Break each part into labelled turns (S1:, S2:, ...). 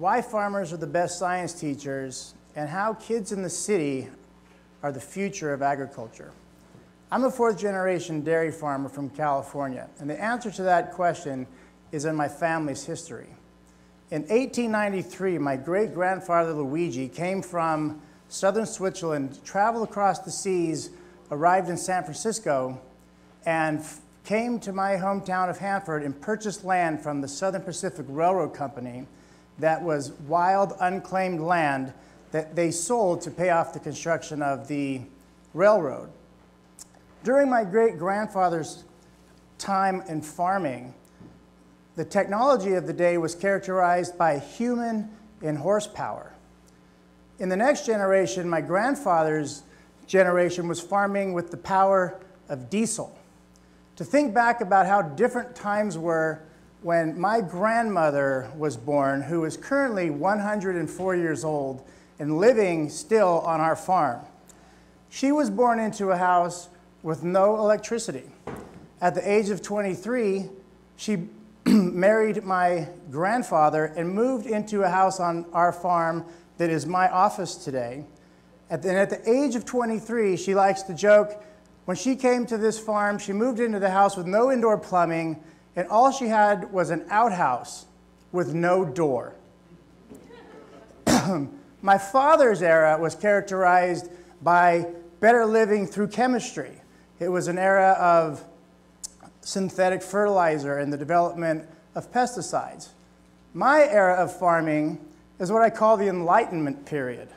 S1: why farmers are the best science teachers, and how kids in the city are the future of agriculture. I'm a fourth-generation dairy farmer from California, and the answer to that question is in my family's history. In 1893, my great-grandfather Luigi came from southern Switzerland, traveled across the seas, arrived in San Francisco, and came to my hometown of Hanford and purchased land from the Southern Pacific Railroad Company that was wild, unclaimed land that they sold to pay off the construction of the railroad. During my great-grandfather's time in farming, the technology of the day was characterized by human and horsepower. In the next generation, my grandfather's generation was farming with the power of diesel. To think back about how different times were when my grandmother was born, who is currently 104 years old and living still on our farm. She was born into a house with no electricity. At the age of 23, she married my grandfather and moved into a house on our farm that is my office today. And at the age of 23, she likes to joke, when she came to this farm, she moved into the house with no indoor plumbing, and all she had was an outhouse with no door. My father's era was characterized by better living through chemistry. It was an era of synthetic fertilizer and the development of pesticides. My era of farming is what I call the Enlightenment Period.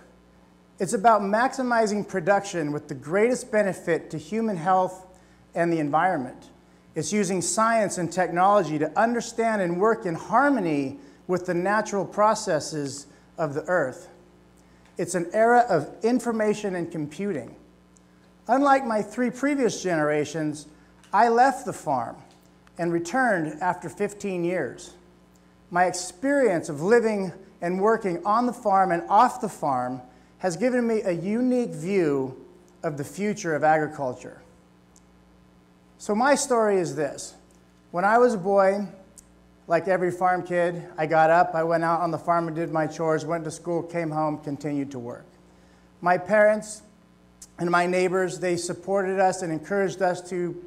S1: It's about maximizing production with the greatest benefit to human health and the environment. It's using science and technology to understand and work in harmony with the natural processes of the earth. It's an era of information and computing. Unlike my three previous generations, I left the farm and returned after 15 years. My experience of living and working on the farm and off the farm has given me a unique view of the future of agriculture. So my story is this. When I was a boy, like every farm kid, I got up, I went out on the farm and did my chores, went to school, came home, continued to work. My parents and my neighbors, they supported us and encouraged us to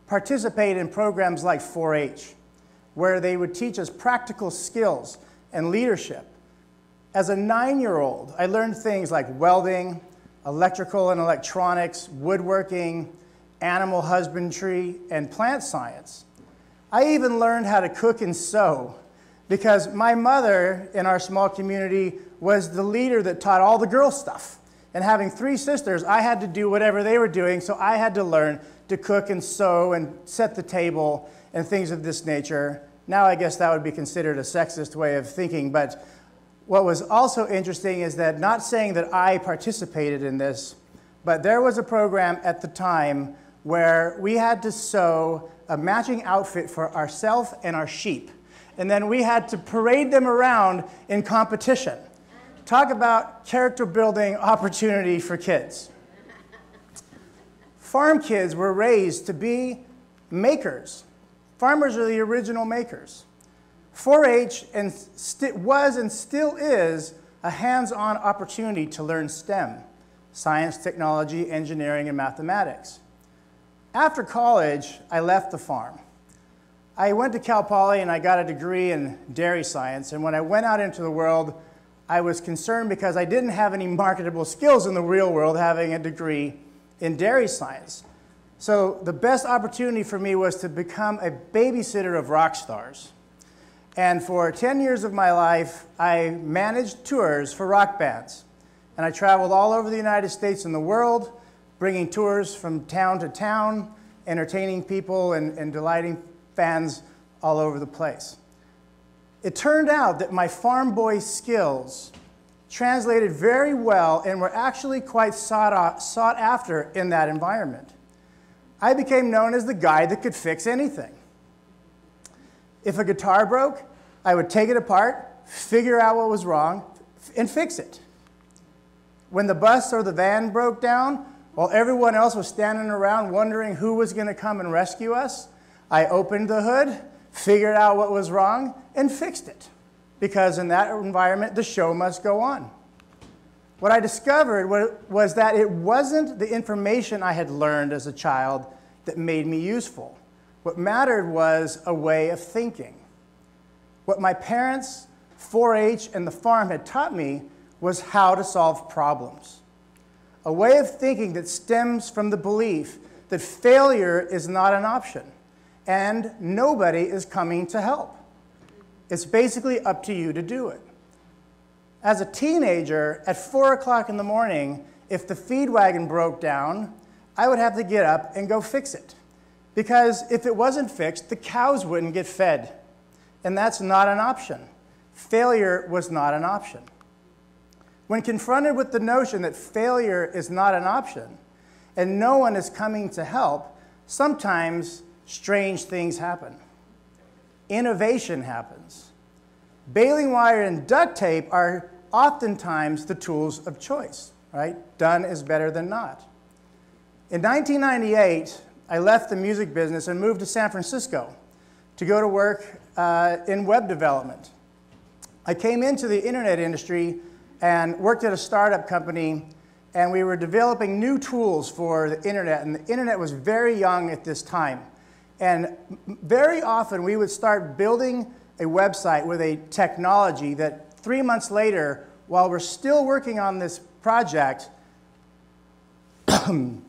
S1: participate in programs like 4-H, where they would teach us practical skills and leadership. As a 9-year-old, I learned things like welding, electrical and electronics, woodworking, animal husbandry, and plant science. I even learned how to cook and sew because my mother in our small community was the leader that taught all the girl stuff. And having 3 sisters, I had to do whatever they were doing, so I had to learn to cook and sew and set the table and things of this nature. Now I guess that would be considered a sexist way of thinking, but what was also interesting is that, not saying that I participated in this, but there was a program at the time where we had to sew a matching outfit for ourselves and our sheep. And then we had to parade them around in competition. Talk about character building opportunity for kids. Farm kids were raised to be makers. Farmers are the original makers. 4-H was and still is a hands-on opportunity to learn STEM, science, technology, engineering, and mathematics. After college, I left the farm. I went to Cal Poly and I got a degree in dairy science, and when I went out into the world, I was concerned because I didn't have any marketable skills in the real world having a degree in dairy science. So the best opportunity for me was to become a babysitter of rock stars. And for 10 years of my life, I managed tours for rock bands. And I traveled all over the United States and the world, bringing tours from town to town, entertaining people and delighting fans all over the place. It turned out that my farm boy skills translated very well and were actually quite sought after in that environment. I became known as the guy that could fix anything. If a guitar broke, I would take it apart, figure out what was wrong, and fix it. When the bus or the van broke down, while everyone else was standing around wondering who was going to come and rescue us, I opened the hood, figured out what was wrong, and fixed it. because in that environment, the show must go on. What I discovered was that it wasn't the information I had learned as a child that made me useful. What mattered was a way of thinking. What my parents, 4-H, and the farm had taught me was how to solve problems. A way of thinking that stems from the belief that failure is not an option and nobody is coming to help. It's basically up to you to do it. As a teenager, at 4 o'clock in the morning, if the feed wagon broke down, I would have to get up and go fix it. Because if it wasn't fixed, the cows wouldn't get fed. And that's not an option. Failure was not an option. When confronted with the notion that failure is not an option, and no one is coming to help, sometimes strange things happen. Innovation happens. Baling wire and duct tape are oftentimes the tools of choice, right? Done is better than not. In 1998, I left the music business and moved to San Francisco to go to work in web development. I came into the internet industry and worked at a startup company, and we were developing new tools for the internet, and the internet was very young at this time. And very often we would start building a website with a technology that 3 months later, while we're still working on this project, the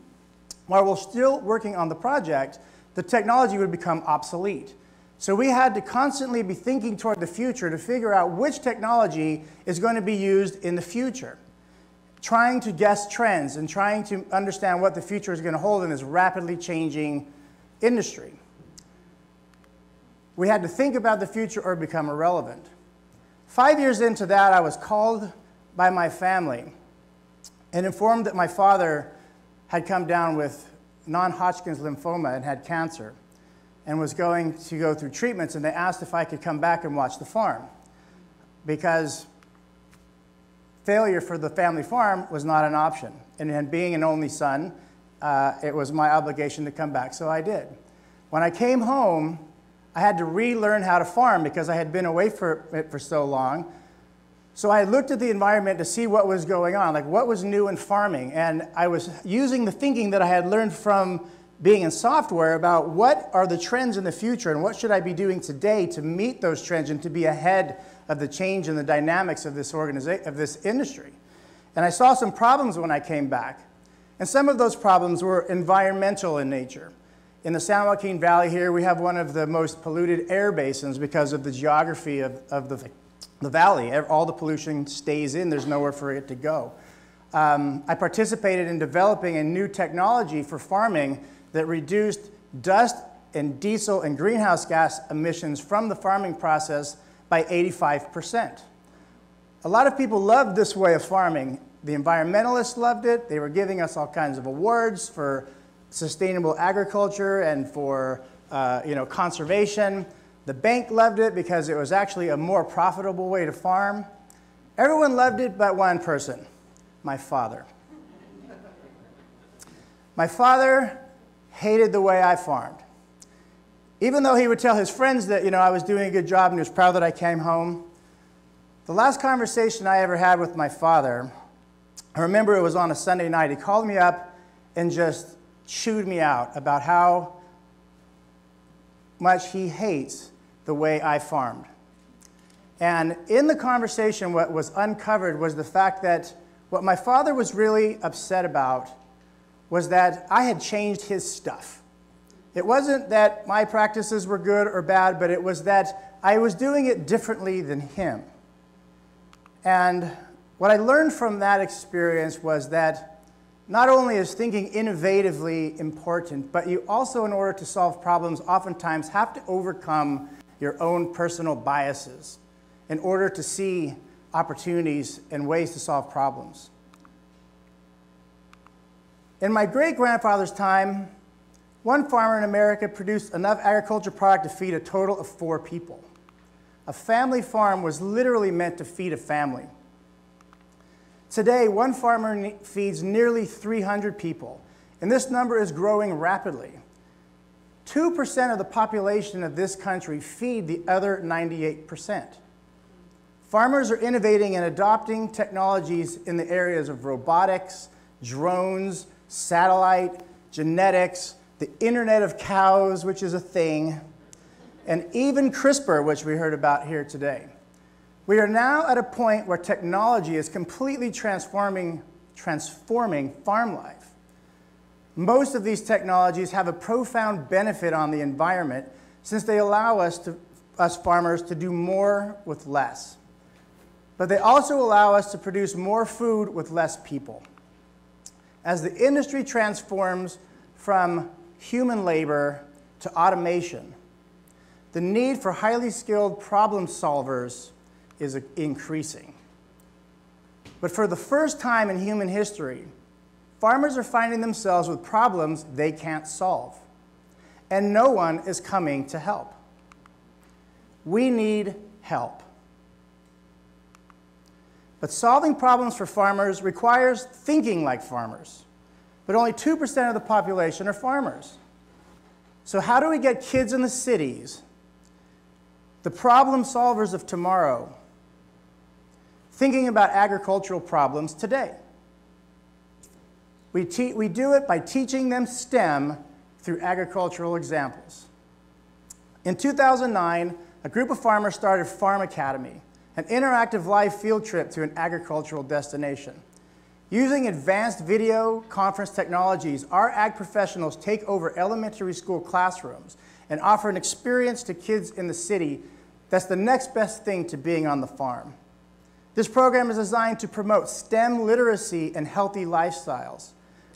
S1: technology would become obsolete. So we had to constantly be thinking toward the future to figure out which technology is going to be used in the future, trying to guess trends and trying to understand what the future is going to hold in this rapidly changing industry. We had to think about the future or become irrelevant. 5 years into that, I was called by my family and informed that my father had come down with non-Hodgkin's lymphoma and had cancer and was going to go through treatments, and they asked if I could come back and watch the farm because failure for the family farm was not an option. And being an only son, it was my obligation to come back, so I did. When I came home, I had to relearn how to farm because I had been away for it for so long. So I looked at the environment to see what was going on, like what was new in farming. And I was using the thinking that I had learned from being in software about what are the trends in the future and what should I be doing today to meet those trends and to be ahead of the change in the dynamics of this industry. And I saw some problems when I came back. And some of those problems were environmental in nature. In the San Joaquin Valley here, we have one of the most polluted air basins because of the geography of the valley. All the pollution stays in. There's nowhere for it to go. I participated in developing a new technology for farming that reduced dust and diesel and greenhouse gas emissions from the farming process by 85%. A lot of people loved this way of farming. The environmentalists loved it. They were giving us all kinds of awards for sustainable agriculture and for conservation. The bank loved it because it was actually a more profitable way to farm. Everyone loved it but one person, my father. My father hated the way I farmed. Even though he would tell his friends that I was doing a good job and he was proud that I came home, the last conversation I ever had with my father, I remember it was on a Sunday night. He called me up and just chewed me out about how much he hates the way I farmed. And in the conversation, what was uncovered was the fact that what my father was really upset about was that I had changed his stuff. It wasn't that my practices were good or bad, but it was that I was doing it differently than him. And what I learned from that experience was that not only is thinking innovatively important, but you also, in order to solve problems, oftentimes have to overcome your own personal biases in order to see opportunities and ways to solve problems. In my great-grandfather's time, one farmer in America produced enough agriculture product to feed a total of 4 people. A family farm was literally meant to feed a family. Today, one farmer feeds nearly 300 people, and this number is growing rapidly. 2% of the population of this country feed the other 98%. Farmers are innovating and adopting technologies in the areas of robotics, drones, satellite, genetics, the Internet of Cows, which is a thing, and even CRISPR, which we heard about here today. We are now at a point where technology is completely transforming farm life. Most of these technologies have a profound benefit on the environment since they allow us farmers to do more with less. But they also allow us to produce more food with less people. As the industry transforms from human labor to automation, the need for highly skilled problem solvers is increasing. But for the first time in human history, farmers are finding themselves with problems they can't solve, and no one is coming to help. We need help. But solving problems for farmers requires thinking like farmers. But only 2% of the population are farmers. So how do we get kids in the cities, the problem solvers of tomorrow, thinking about agricultural problems today? We do it by teaching them STEM through agricultural examples. In 2009, a group of farmers started Farm Academy, an interactive live field trip to an agricultural destination. Using advanced video conference technologies, our ag professionals take over elementary school classrooms and offer an experience to kids in the city that's the next best thing to being on the farm. This program is designed to promote STEM literacy and healthy lifestyles.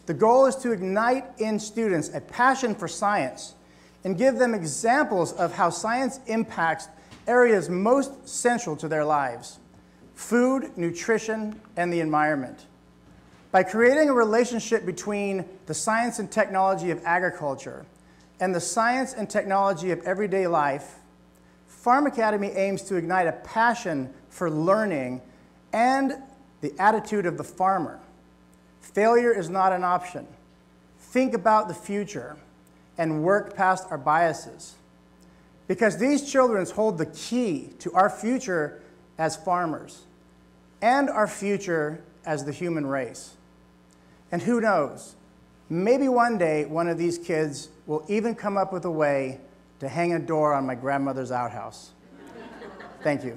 S1: The goal is to ignite in students a passion for science and give them examples of how science impacts areas most central to their lives: food, nutrition, and the environment. By creating a relationship between the science and technology of agriculture and the science and technology of everyday life, Farm Academy aims to ignite a passion for learning and the attitude of the farmer. Failure is not an option. Think about the future and work past our biases. Because these children hold the key to our future as farmers and our future as the human race. And who knows, maybe one day one of these kids will even come up with a way to hang a door on my grandmother's outhouse. Thank you.